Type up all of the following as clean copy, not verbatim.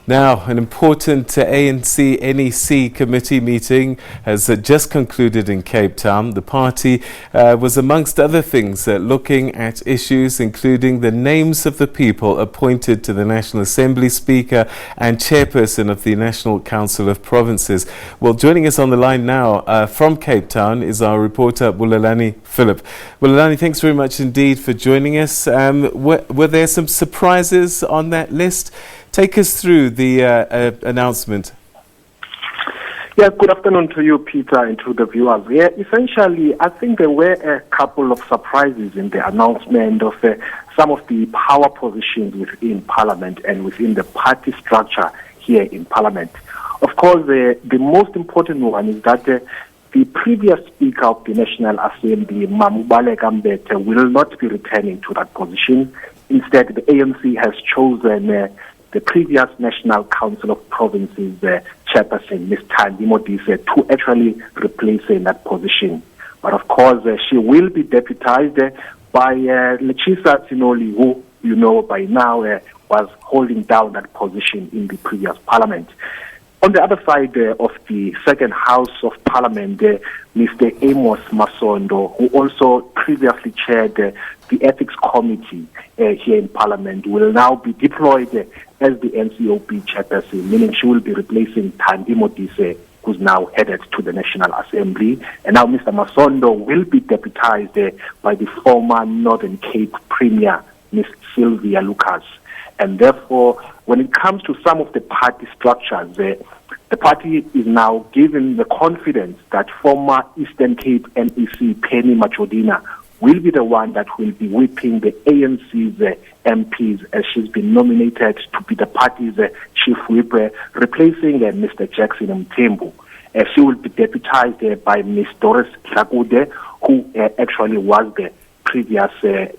Now, an important ANC NEC committee meeting has just concluded in Cape Town. The party was, amongst other things, looking at issues including the names of the people appointed to the National Assembly Speaker and Chairperson of the National Council of Provinces. Well, joining us on the line now from Cape Town is our reporter Bulelani Phillip. Bulelani, thanks very much indeed for joining us. Were there some surprises on that list? Take us through the announcement. Yeah, good afternoon to you, Peter, and to the viewers. Yeah, essentially, I think there were a couple of surprises in the announcement of some of the power positions within Parliament and within the party structure here in Parliament. Of course, the most important one is that the previous Speaker of the National Assembly, Baleka Mbete, will not be returning to that position. Instead, the ANC has chosen the previous National Council of Provinces Chairperson, Ms. Thandi Modise, to actually replace her in that position. But of course, she will be deputized by Lechisa Tsinoli, who, you know, by now was holding down that position in the previous Parliament. On the other side of the second House of Parliament, Mr. Amos Masondo, who also previously chaired the Ethics Committee here in Parliament, will now be deployed as the NCOP chairperson, meaning she will be replacing Thandi Modise, who's now headed to the National Assembly. And now Mr. Masondo will be deputized by the former Northern Cape Premier, Ms. Sylvia Lucas. And therefore, when it comes to some of the party structures, the party is now given the confidence that former Eastern Cape NEC Penny Machodina will be the one that will be whipping the ANC's MPs, as she's been nominated to be the party's chief whip, replacing Mr. Jackson Mthembu. She will be deputized by Ms. Doris Tlakude, who actually was the previous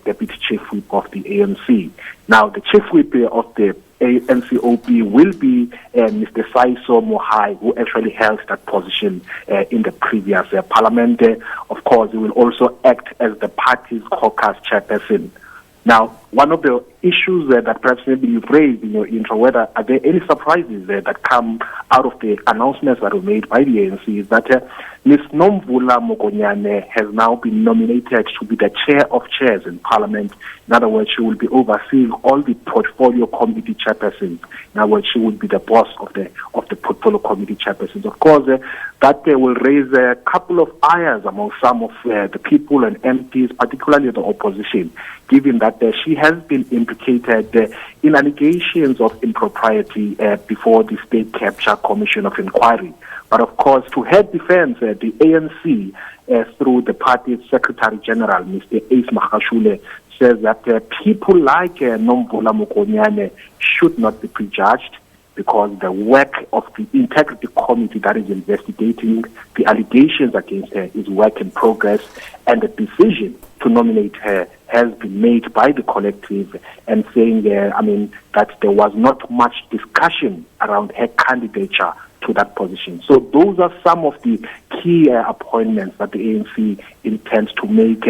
deputy chief whip of the ANC. Now, the chief whip of the NCOP will be Mr. Saiso Mohai, who actually held that position in the previous Parliament. Of course, he will also act as the party's caucus chairperson. Now, one of the issues that perhaps maybe you've raised in your intro, whether are there any surprises that come out of the announcements that were made by the ANC, is that Ms. Nomvula Mokonyane has now been nominated to be the chair of chairs in Parliament. In other words, she will be overseeing all the portfolio committee chairpersons. In other words, she will be the boss of the portfolio committee chairpersons. Of course, that will raise a couple of ires among some of the people and MPs, particularly the opposition, given that she has been implicated in allegations of impropriety before the State Capture Commission of Inquiry. But of course, to her defense, the ANC, through the party's Secretary General, Mr. Ace Magashule, says that people like Nomvula Mokonyane should not be prejudged, because the work of the Integrity Committee that is investigating the allegations against her is work in progress, and the decision to nominate her has been made by the collective, and saying, that there was not much discussion around her candidature to that position. So those are some of the key appointments that the ANC intends to make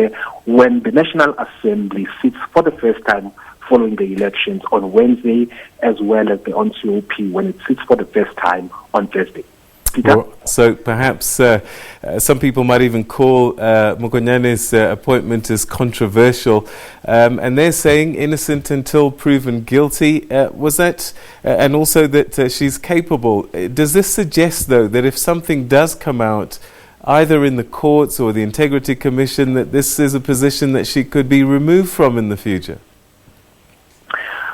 when the National Assembly sits for the first time following the elections on Wednesday, as well as the NCOP when it sits for the first time on Thursday. Well, so perhaps some people might even call Mokonyane's appointment as controversial, and they're saying innocent until proven guilty. Was that, and also that she's capable. Does this suggest, though, that if something does come out, either in the courts or the Integrity Commission, that this is a position that she could be removed from in the future?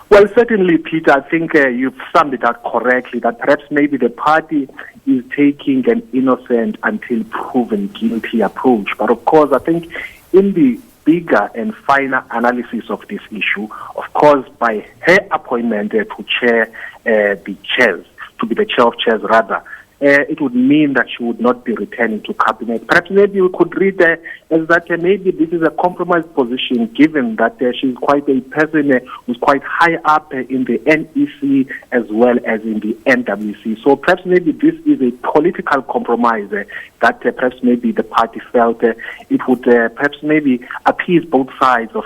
Well, certainly, Peter, I think you've summed it up correctly, that perhaps maybe the party is taking an innocent until proven guilty approach. But of course, I think in the bigger and finer analysis of this issue, of course, by her appointment to chair the chairs, to be the chair of chairs rather, it would mean that she would not be returning to cabinet. Perhaps maybe we could read as that maybe this is a compromised position, given that she's quite a person who's quite high up in the NEC as well as in the NWC. So perhaps maybe this is a political compromise that perhaps maybe the party felt it would perhaps maybe appease both sides of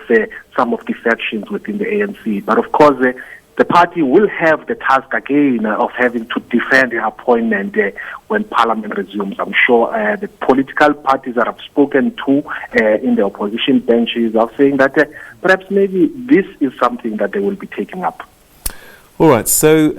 some of the factions within the ANC. But of course, the party will have the task again of having to defend the appointment when Parliament resumes. I'm sure the political parties that I've spoken to in the opposition benches are saying that perhaps maybe this is something that they will be taking up. All right, so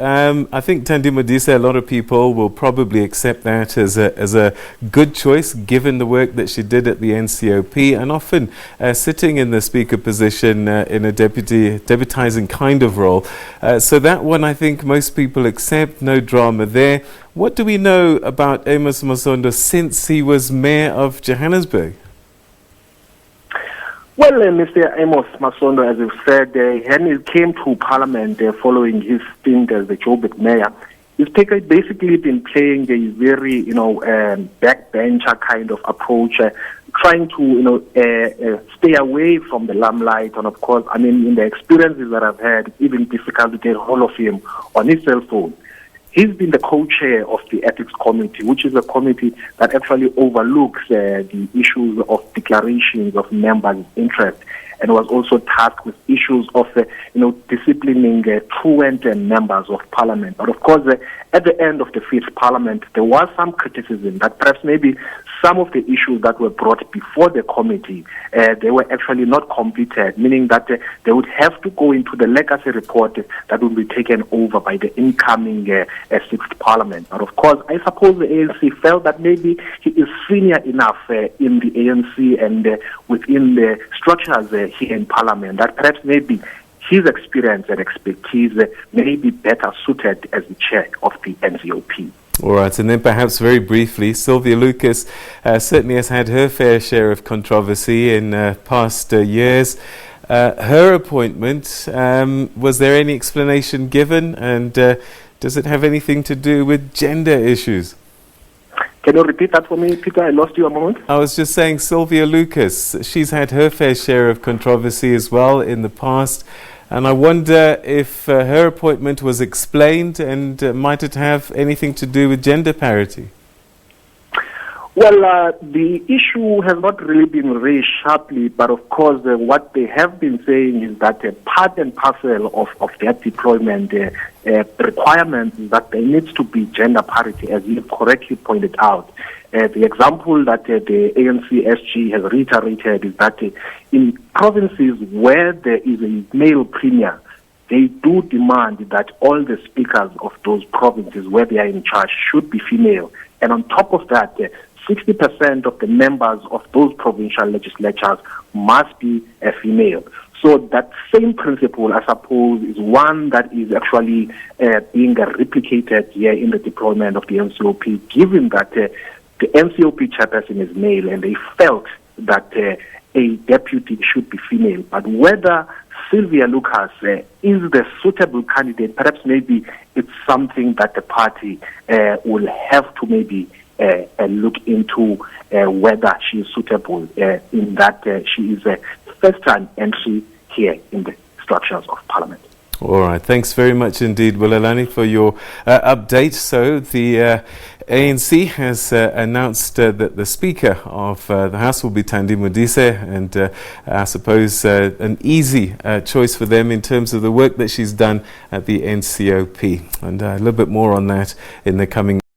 I think Thandi Modise, a lot of people will probably accept that as a good choice, given the work that she did at the NCOP, and often sitting in the speaker position in a deputizing kind of role. So that one, I think most people accept, no drama there. What do we know about Amos Masondo since he was mayor of Johannesburg? Well, Mr. Amos Masondo, as you said, when he came to Parliament following his stint as the Joburg mayor, he's basically been playing a very, backbencher kind of approach, trying to, stay away from the limelight. And of course, I mean, in the experiences that I've had, it's even difficult to get hold of him on his cell phone. He's been the co-chair of the Ethics Committee, which is a committee that actually overlooks the issues of declarations of members' interest, and was also tasked with issues of, disciplining truant members of Parliament. But of course, at the end of the fifth Parliament, there was some criticism that perhaps maybe some of the issues that were brought before the committee, they were actually not completed, meaning that they would have to go into the legacy report that will be taken over by the incoming sixth Parliament. But of course, I suppose the ANC felt that maybe he is senior enough in the ANC and within the structures here in Parliament that perhaps maybe his experience and expertise may be better suited as the chair of the NCOP. All right, and then perhaps very briefly, Sylvia Lucas certainly has had her fair share of controversy in past years. Her appointment, was there any explanation given, and does it have anything to do with gender issues? Can you repeat that for me, Peter? I lost you a moment. I was just saying Sylvia Lucas, she's had her fair share of controversy as well in the past. And I wonder if her appointment was explained, and might it have anything to do with gender parity? Well, the issue has not really been raised sharply, but of course what they have been saying is that part and parcel of their deployment requirement is that there needs to be gender parity, as you correctly pointed out. The example that the ANC SG has reiterated is that in provinces where there is a male premier, they do demand that all the speakers of those provinces where they are in charge should be female. And on top of that, 60% of the members of those provincial legislatures must be a female. So that same principle, I suppose, is one that is actually being replicated here in the deployment of the NCOP, given that the NCOP chairperson is male, and they felt that a deputy should be female. But whether Sylvia Lucas is the suitable candidate, perhaps maybe it's something that the party will have to maybe look into whether she is suitable in that she is a first-time entry here in the structures of Parliament. All right, thanks very much indeed, Bulelani, for your update. So the ANC has announced that the Speaker of the House will be Thandi Modise, and I suppose an easy choice for them in terms of the work that she's done at the NCOP. And a little bit more on that in the coming